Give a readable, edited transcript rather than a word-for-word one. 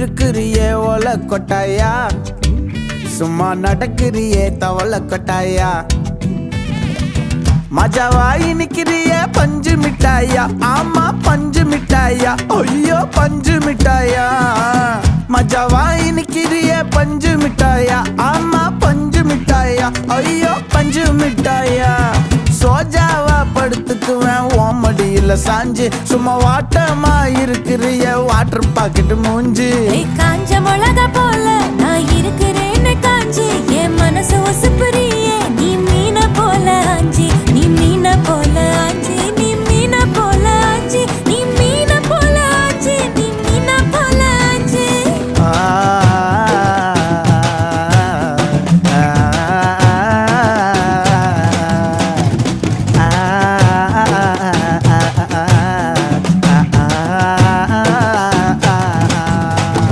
இருக்குறியே ஓல கொட்டாயா, சும்மா நடக்குறியே தவள கொட்டாயா. மஜாவாய் நிக்கிறிய பஞ்சு மிட்டாயா, ஆமா பஞ்சு மிட்டாயா, ஐயோ பஞ்சு மிட்டாயா. மஜாவாய் நிக்கிறிய பஞ்சு மிட்டாயா, ஆமா பஞ்சு மிட்டாயா, ஐயோ பஞ்சு மிட்டாயா. சோஜாவா படுத்துக்குவேன் ஓமடியில சாஞ்சு, சும்மா வாட்டமா இருக்கிறிய வாட்டர் பாக்கெட் மூஞ்சி.